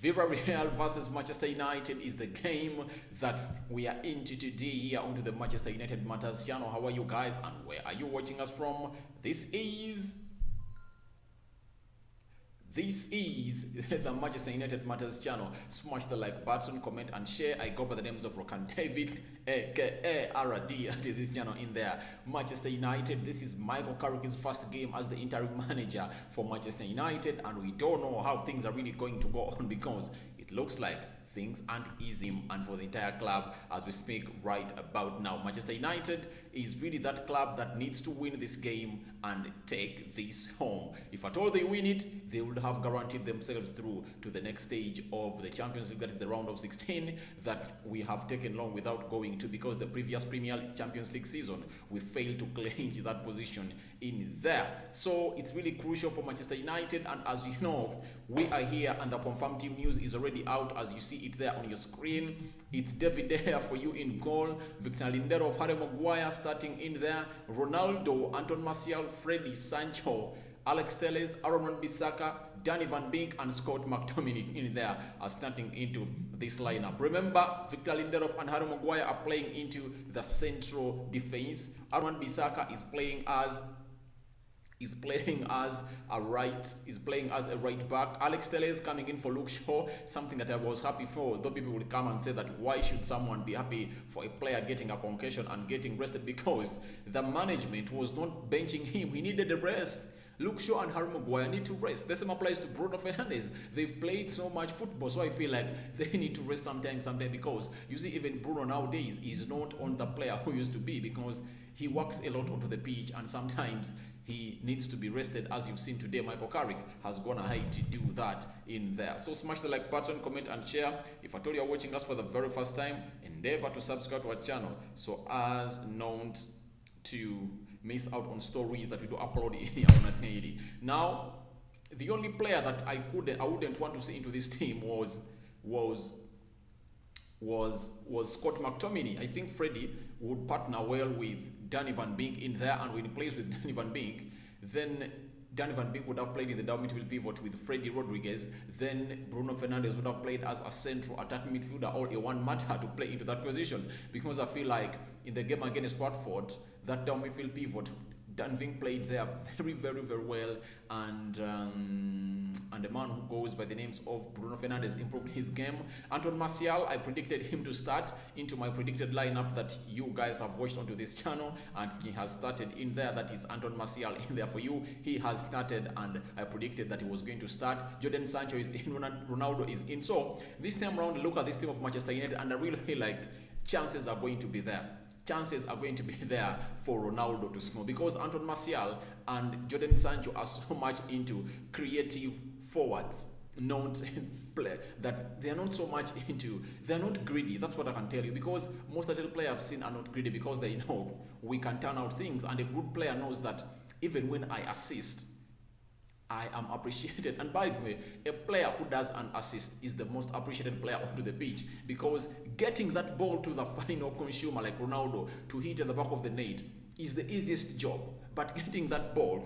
Villareal versus Manchester United is the game that we are into today here onto the Manchester United Matters channel. How are you guys and where are you watching us from? This is the Manchester United Matters channel. Smash the like button, comment and share. I go by the names of Rokan David, aka RD, to this channel in there. Manchester United, this is Michael Carrick's first game as the interim manager for Manchester United, and we don't know how things are really going to go on because it looks like things aren't easy and for the entire club as we speak right about now. Manchester United is really that club that needs to win this game and take this home. If at all they win it, they would have guaranteed themselves through to the next stage of the Champions League, that is the round of 16 that we have taken long without going to, because the previous Premier Champions League season we failed to clinch that position in there. So it's really crucial for Manchester United, and as you know, we are here and the confirmed team news is already out as you see it there on your screen. It's David De Gea for you in goal, Victor Lindelof, Harry Maguire starting in there, Ronaldo, Anton Martial, Freddy, Sancho, Alex Telles, Aaron Wan-Bissaka, Danny Van Beek and Scott McTominay in there are starting into this lineup. Remember, Victor Lindelof and Harry Maguire are playing into the central defense. Aaron Wan-Bissaka is playing as a right back. Alex Telles coming in for Luke Shaw, something that I was happy for, though people will come and say that why should someone be happy for a player getting a concussion and getting rested, because the management was not benching him. He needed a rest. Luke Shaw and Harry Maguire need to rest. The same applies to Bruno Fernandes. They've played so much football, so I feel like they need to rest sometime, because you see even Bruno nowadays is not on the player who used to be, because he works a lot onto the pitch and sometimes he needs to be rested. As you've seen today, Michael Carrick has gone ahead to do that in there. So smash the like button, comment and share. If at all you're watching us for the very first time, endeavor to subscribe to our channel so as not to miss out on stories that we do upload here on a daily. Now, the only player that I wouldn't want to see into this team was Scott McTominay. I think Freddie would partner well with Danny Van Beek in there, and when he plays with Danny Van Beek, then Danny Van Beek would have played in the down midfield pivot with Freddie Rodriguez. Then Bruno Fernandes would have played as a central attacking midfielder or a one-matter to play into that position, because I feel like in the game against Watford, that down midfield pivot, Dan Vink played there very, very, very well, and the man who goes by the names of Bruno Fernandes improved his game. Anton Martial, I predicted him to start into my predicted lineup that you guys have watched onto this channel, and he has started in there. That is Anton Martial in there for you. He has started, and I predicted that he was going to start. Jadon Sancho is in, Ronaldo is in. So this time around, look at this team of Manchester United, and I really feel like chances are going to be there. Chances are going to be there for Ronaldo to score, because Anton Martial and Jadon Sancho are so much into creative forwards, not play that they are not so much into, they're not greedy. That's what I can tell you, because most of the players I've seen are not greedy, because they know we can turn out things, and a good player knows that even when I assist, I am appreciated. And by the way, a player who does an assist is the most appreciated player onto the pitch, because getting that ball to the final consumer like Ronaldo to hit at the back of the net is the easiest job. But getting that ball,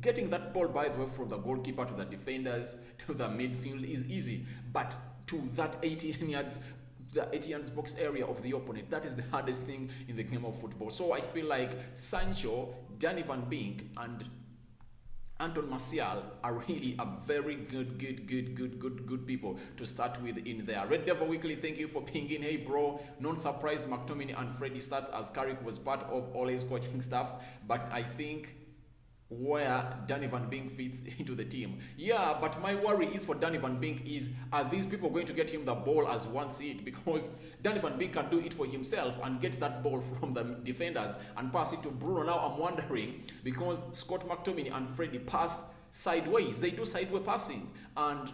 by the way, from the goalkeeper to the defenders to the midfield is easy, but to that 18 yards box area of the opponent, that is the hardest thing in the game of football. So I feel like Sancho, Danny Van Beek and Anton Martial are really a very good people to start with in there. Red Devil Weekly, thank you for being in. Hey bro, not surprised McTominay and Freddie starts as Carrick was part of Ole's coaching staff, but I think where Danny Van Beek fits into the team. Yeah, but my worry is for Danny Van Beek is, are these people going to get him the ball as one seat? Because Danny Van Beek can do it for himself and get that ball from the defenders and pass it to Bruno. Now I'm wondering, because Scott McTominay and Freddie pass sideways, they do sideways passing, and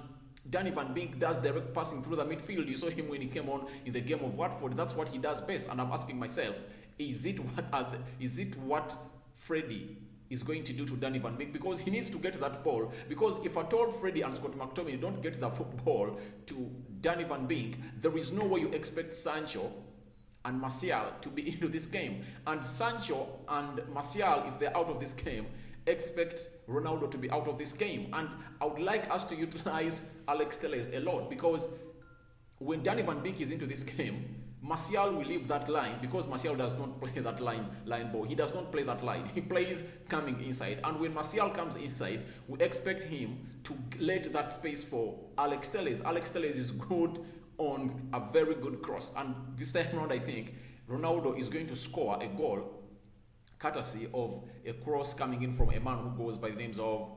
Danny Van Beek does direct passing through the midfield. You saw him when he came on in the game of Watford. That's what he does best, and I'm asking myself, is it what Freddie is going to do to Danny Van Beek? Because he needs to get that ball, because if at all Freddie and Scott McTominay don't get the football to Danny Van Beek, there is no way you expect Sancho and Martial to be into this game. And Sancho and Martial, if they're out of this game, expect Ronaldo to be out of this game. And I would like us to utilize Alex Telles a lot, because when Danny Van Beek is into this game, Martial will leave that line, because Martial does not play that line ball. He does not play that line. He plays coming inside. And when Martial comes inside, we expect him to let that space for Alex Telles. Alex Telles is good on a very good cross. And this time around, I think Ronaldo is going to score a goal courtesy of a cross coming in from a man who goes by names of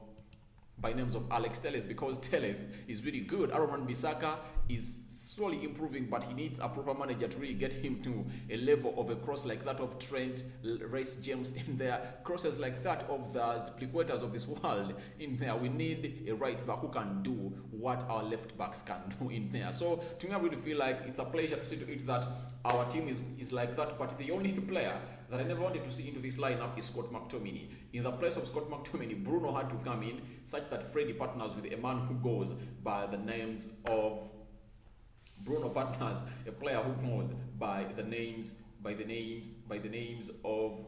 Alex Telles, because Telles is really good. Aaron Bissaka is slowly improving, but he needs a proper manager to really get him to a level of a cross like that of Trent, Reece James in there, crosses like that of the Zipliquetas of this world in there. We need a right back who can do what our left backs can do in there. So to me, I really feel like it's a pleasure to see to it that our team is like that. But the only player that I never wanted to see into this lineup is Scott McTominay. In the place of Scott McTominay, Bruno had to come in such that Freddie partners with a man who goes by the names of Bruno partners a player who goes by the names of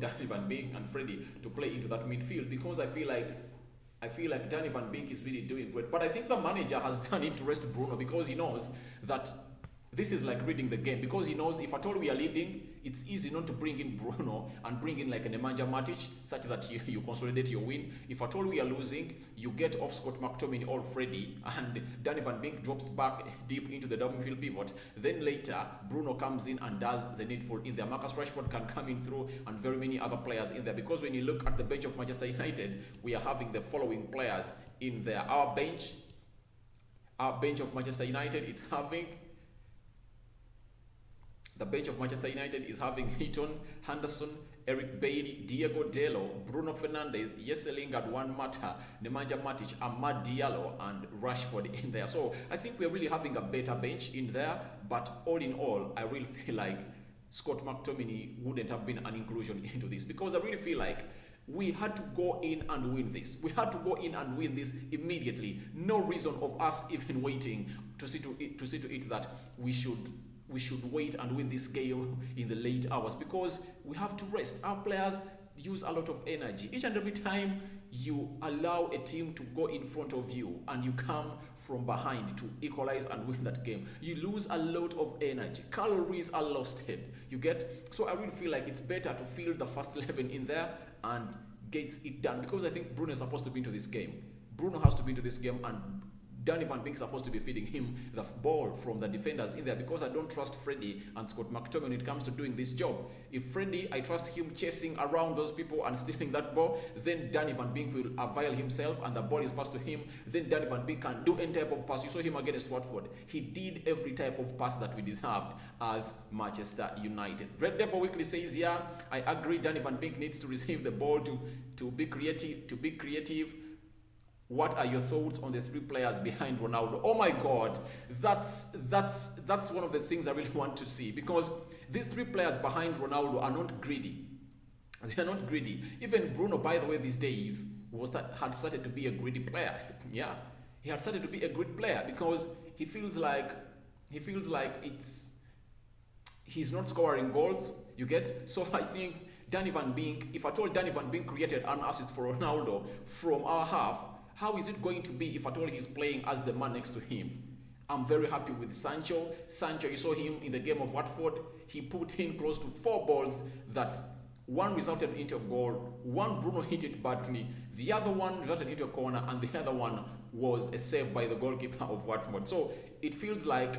Danny Van Beek and Freddie to play into that midfield, because I feel like Danny Van Beek is really doing great. But I think the manager has done it to rest Bruno, because he knows that this is like reading the game, because he knows if at all we are leading, it's easy not to bring in Bruno and bring in like an Nemanja Matic such that you consolidate your win. If at all we are losing, you get off Scott McTominay or Freddie, and Danny Van Beek drops back deep into the double midfield pivot. Then later, Bruno comes in and does the needful in there. Marcus Rashford can come in through, and very many other players in there, because when you look at the bench of Manchester United, we are having the following players in there. Our bench of Manchester United, it's having the bench of Manchester United is having Heaton, Henderson, Eric Bailly, Diego Dello, Bruno Fernandes, Jesse Lingard, Juan Mata, Nemanja Matic, Amad Diallo, and Rashford in there. So I think we're really having a better bench in there. But all in all, I really feel like Scott McTominay wouldn't have been an inclusion into this, because I really feel like we had to go in and win this. We had to go in and win this immediately. No reason of us even waiting to see to it that we should wait and win this game in the late hours, because we have to rest. Our players use a lot of energy. Each and every time you allow a team to go in front of you and you come from behind to equalize and win that game, you lose a lot of energy. Calories are lost. You get? So I really feel like it's better to field the first 11 in there and gets it done, because I think Bruno is supposed to be into this game. Bruno has to be into this game, and Danny Van Beek is supposed to be feeding him the ball from the defenders in there, because I don't trust Freddie and Scott McTominay when it comes to doing this job. If Freddie, I trust him chasing around those people and stealing that ball, then Danny Van Beek will avail himself and the ball is passed to him. Then Danny Van Beek can do any type of pass. You saw him against Watford. He did every type of pass that we deserved as Manchester United. Red Devil Weekly says, yeah, I agree. Danny Van Beek needs to receive the ball to be creative. What are your thoughts on the three players behind Ronaldo? Oh my God, that's one of the things I really want to see, because these three players behind Ronaldo are not greedy. They are not greedy. Even Bruno, by the way, these days had started to be a greedy player. Yeah, he had started to be a great player, because he feels like he's not scoring goals. You get? So I think Danny Van Beek, if at all Danny Van Beek created an assist for Ronaldo from our half, how is it going to be if at all he's playing as the man next to him? I'm very happy with Sancho. Sancho, you saw him in the game of Watford. He put in close to 4 balls that one resulted into a goal. One, Bruno hit it badly. The other one resulted into a corner, and the other one was a save by the goalkeeper of Watford. So it feels like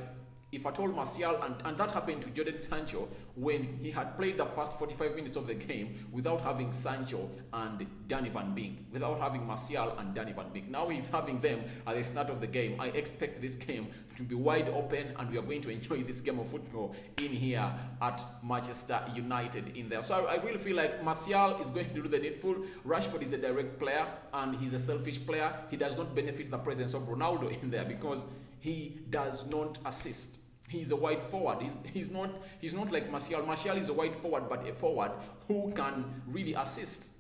if at all Martial, and that happened to Jadon Sancho when he had played the first 45 minutes of the game without having Sancho and Danny Van Beek, without having Martial and Danny Van Beek. Now he's having them at the start of the game. I expect this game to be wide open, and we are going to enjoy this game of football in here at Manchester United in there. So I really feel like Martial is going to do the needful. Rashford is a direct player, and he's a selfish player. He does not benefit the presence of Ronaldo in there, because he does not assist. He's a wide forward. He's not like Martial. Martial is a wide forward, but a forward who can really assist.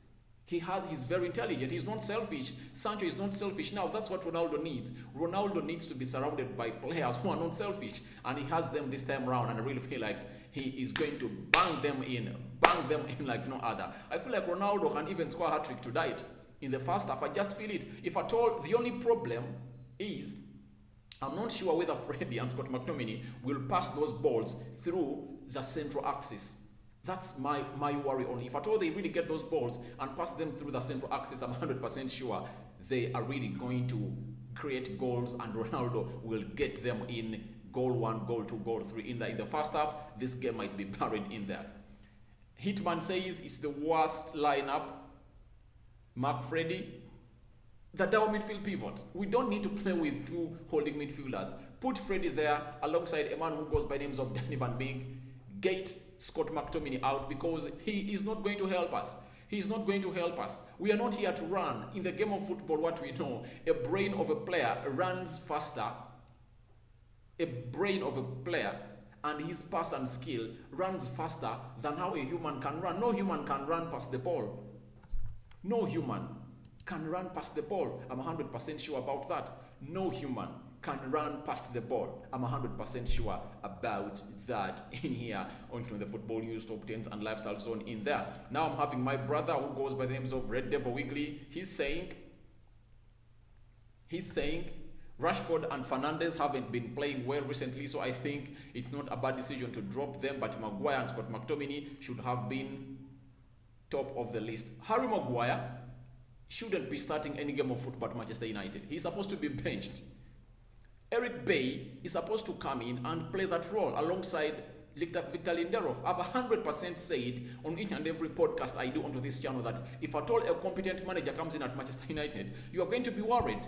He's very intelligent. He's not selfish. Sancho is not selfish. Now that's what Ronaldo needs. Ronaldo needs to be surrounded by players who are not selfish, and he has them this time around. And I really feel like he is going to bang them in like no other. I feel like Ronaldo can even score a hat-trick tonight in the first half. I just feel it. If at all, the only problem is I'm not sure whether Freddie and Scott McTominay will pass those balls through the central axis. That's my worry only. If at all they really get those balls and pass them through the central axis, I'm 100% sure they are really going to create goals, and Ronaldo will get them in goal 1, goal 2, goal 3. In the first half, this game might be buried in there. Hitman says it's the worst lineup. Mark Freddie. The double midfield pivot. We don't need to play with 2 holding midfielders. Put Freddie there alongside a man who goes by names of Danny Van Beek. Get Scott McTominay out, because he is not going to help us. He is not going to help us. We are not here to run. In the game of football, what we know, a brain of a player runs faster. A brain of a player and his pass and skill runs faster than how a human can run. No human can run past the ball. No human can run past the ball. I'm 100% sure about that. No human can run past the ball. I'm 100% sure about that in here onto the Football News Top 10s and Lifestyle Zone in there. Now I'm having my brother who goes by the names of Red Devil Weekly. He's saying Rashford and Fernandes haven't been playing well recently, so I think it's not a bad decision to drop them, but Maguire and Scott McTominay should have been top of the list. Harry Maguire shouldn't be starting any game of football at Manchester United. He's supposed to be benched. Eric Bay is supposed to come in and play that role alongside Victor Lindelof. I've 100% said on each and every podcast I do onto this channel that if at all a competent manager comes in at Manchester United, you are going to be worried.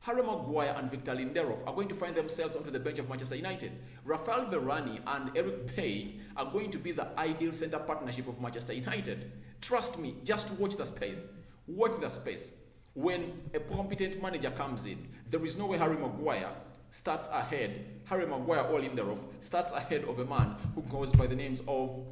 Harry Maguire and Victor Lindelof are going to find themselves onto the bench of Manchester United. Rafael Varane and Eric Bay are going to be the ideal centre partnership of Manchester United. Trust me, just watch the space. Watch the space. When a competent manager comes in, there is no way Harry Maguire starts ahead. Harry Maguire or Lindelof starts ahead of a man who goes by the names of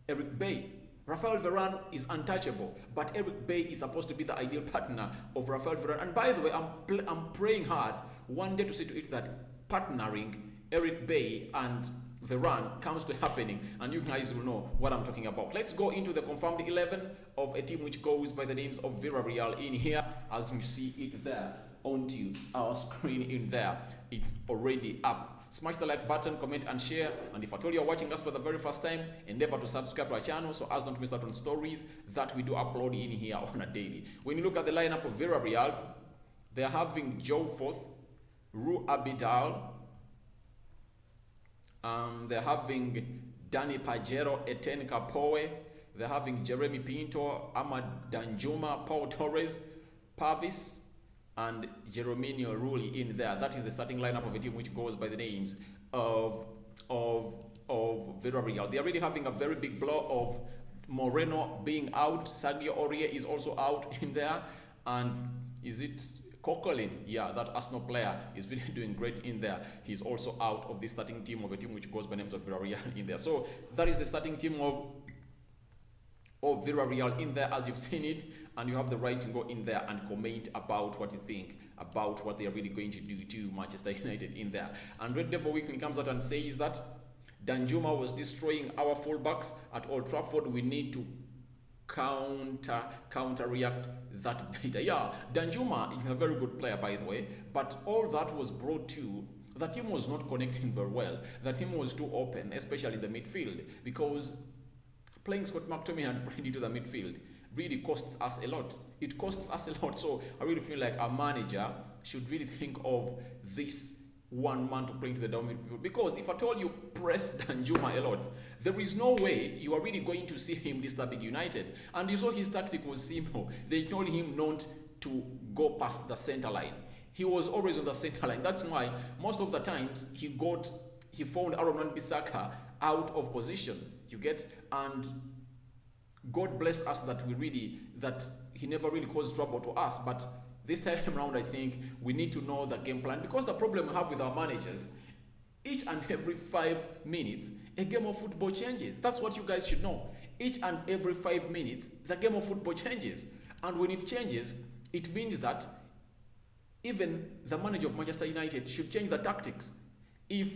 Eric Bay. Rafael Varane is untouchable, but Eric Bay is supposed to be the ideal partner of Rafael Varane. And by the way, I'm praying hard one day to see to it that partnering Eric Bay and Varane comes to happening, and you guys will know what I'm talking about. Let's go into the confirmed 11 of a team which goes by the names of Villareal in here. As you see it there onto our screen in there, it's already up. Smash the like button, comment and share, and if at all you're watching us for the very first time, endeavor to subscribe to our channel so as not to miss out on stories that we do upload in here on a daily. When you look at the lineup of Villareal, they're having Joe Forth, Rue Abidal, they're having Danny Pajero, Etienne Capoe, they're having Jeremy Pinto, Ahmad Danjuma, Paul Torres, Pavis, and Jerominio Rulli in there. That is the starting lineup of a team which goes by the names of Villareal. They are really having a very big blow of Moreno being out. Sadio Aurier is also out in there. And is it Coquelin? Yeah, that Arsenal player is really doing great in there. He's also out of the starting team of a team which goes by names of Villareal in there. So that is the starting team of Villareal in there as you've seen it, and you have the right to go in there and comment about what you think about what they are really going to do to Manchester United in there. And Red Devil Weekly comes out and says that Danjuma was destroying our fullbacks at Old Trafford. We need to counter-react that better. Yeah, Danjuma is a very good player, by the way, but all that was brought to the team was not connecting very well. The team was too open, especially in the midfield, because playing Scott McTominay and Freddie to the midfield really costs us a lot. It costs us a lot. So I really feel like our manager should really think of this one man to bring to the down midfield. Because if at all you press Danjuma a lot, there is no way you are really going to see him disturbing United. And you saw his tactic was simple. They told him not to go past the center line. He was always on the center line. That's why most of the times he found Aaron Wan-Bissaka out of position. You get? And God bless us that he never really caused trouble to us. But this time around, I think we need to know the game plan, because the problem we have with our managers, each and every 5 minutes, a game of football changes. That's what you guys should know. Each and every 5 minutes, the game of football changes. And when it changes, it means that even the manager of Manchester United should change the tactics. If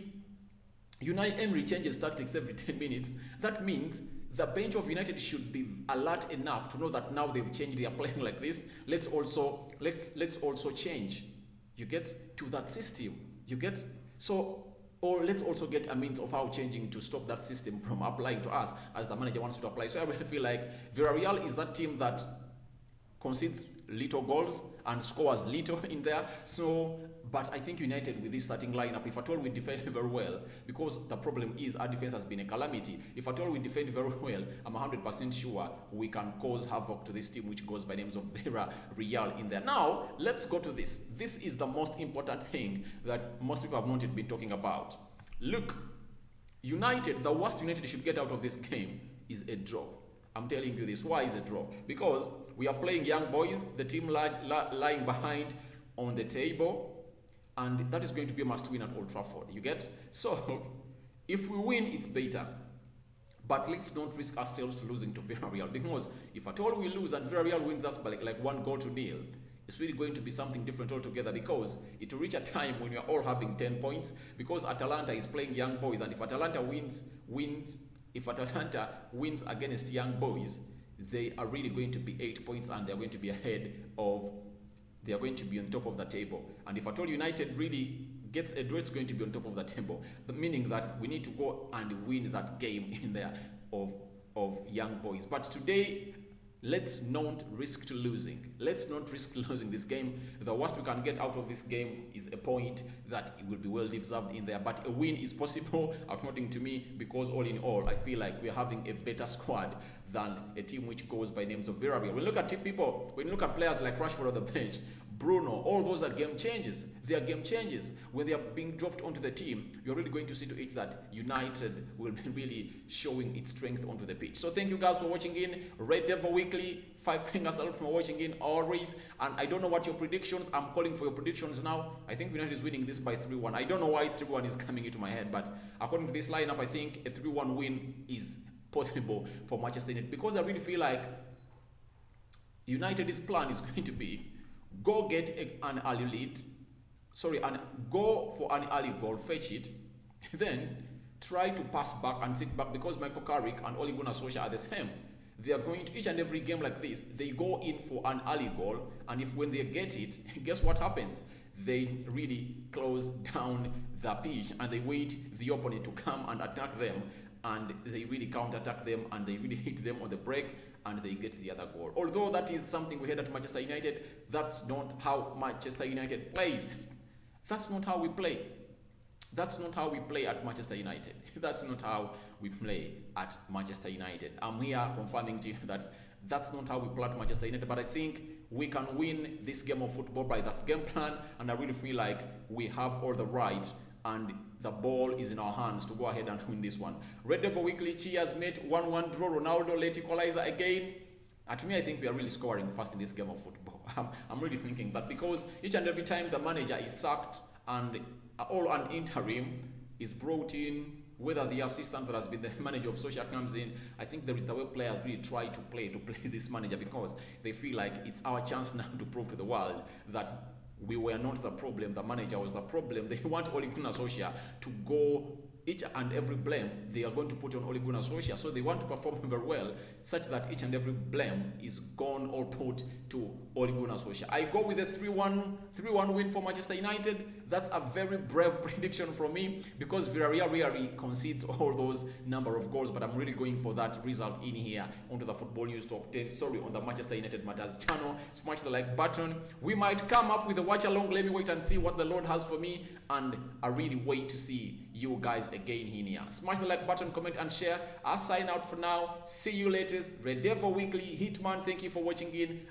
Unai Emery changes tactics every 10 minutes, that means the bench of United should be alert enough to know that now they've changed, they are playing like this. Let's also change. You get to that system. You get so, or let's also get a means of how changing to stop that system from applying to us as the manager wants to apply. So I really feel like Villareal is that team that concedes little goals and scores little in there. So, but I think United with this starting lineup, if at all we defend very well, because the problem is our defense has been a calamity. If at all we defend very well, I'm 100% sure we can cause havoc to this team, which goes by names of Villareal in there. Now, let's go to this. This is the most important thing that most people have not yet been talking about. Look, United, the worst United should get out of this game is a draw. I'm telling you this. Why is a draw? Because we are playing young boys, the team lying behind on the table, and that is going to be a must win at Old Trafford. You get? So, if we win, it's better. But let's not risk ourselves to losing to Villareal, because if at all we lose and Villareal wins us by like 1-0, it's really going to be something different altogether, because it will reach a time when we are all having 10 points, because Atalanta is playing young boys, and if Atalanta wins against young boys, they are really going to be 8 points, and they're going to be they are going to be on top of the table. And if at all United really gets a draw, it's going to be on top of the table, meaning that we need to go and win that game in there of young boys. But today, let's not risk losing. Let's not risk losing this game. The worst we can get out of this game is a point that it will be well deserved in there. But a win is possible, according to me, because all in all, I feel like we're having a better squad than a team which goes by names of Villareal. When you look at people, when you look at players like Rashford on the bench, Bruno, all those are game changes. They are game changes. When they are being dropped onto the team, you're really going to see to it that United will be really showing its strength onto the pitch. So thank you guys for watching in Red Devil Weekly. 5 fingers out for watching in always. And I don't know what your predictions. I'm calling for your predictions now. I think United is winning this by 3-1. I don't know why 3-1 is coming into my head, but according to this lineup, I think a 3-1 win is possible for Manchester United, because I really feel like United's plan is going to be go get an early lead, and go for an early goal, fetch it, then try to pass back and sit back, because Michael Carrick and Ole Gunnar Solskjaer are the same. They are going to each and every game like this. They go in for an early goal, and if when they get it, guess what happens? They really close down the pitch and they wait the opponent to come and attack them, and they really counter-attack them, and they really hit them on the break, and they get the other goal. Although that is something we had at Manchester United, that's not how Manchester United plays. That's not how we play. That's not how we play at Manchester United. That's not how we play at Manchester United. I'm here confirming to you that that's not how we play at Manchester United, but I think we can win this game of football by that game plan, and I really feel like we have all the right, and the ball is in our hands to go ahead and win this one. Red Devil Weekly, cheers mate. 1-1 draw. Ronaldo late equalizer again. To me, I think we are really scoring fast in this game of football. I'm really thinking that, because each and every time the manager is sacked and all an interim is brought in, whether the assistant that has been the manager of Solskjaer comes in, I think there is the way players really try to play this manager, because they feel like it's our chance now to prove to the world that we were not the problem, the manager was the problem. They want Ole Gunnar Solskjaer to go, each and every blame they are going to put on Ole Gunnar Solskjaer. So they want to perform very well, such that each and every blame is gone or put to Ole Gunnar Solskjaer. I go with a 3-1 win for Manchester United. That's a very brave prediction from me, because Villareal really concedes all those number of goals, but I'm really going for that result in here onto the Football News Top 10. On the Manchester United Matters channel. Smash the like button. We might come up with a watch along. Let me wait and see what the Lord has for me, and I really wait to see you guys again in here. Smash the like button, comment and share. I'll sign out for now. See you later. Red Devil Weekly, Hitman, thank you for watching in.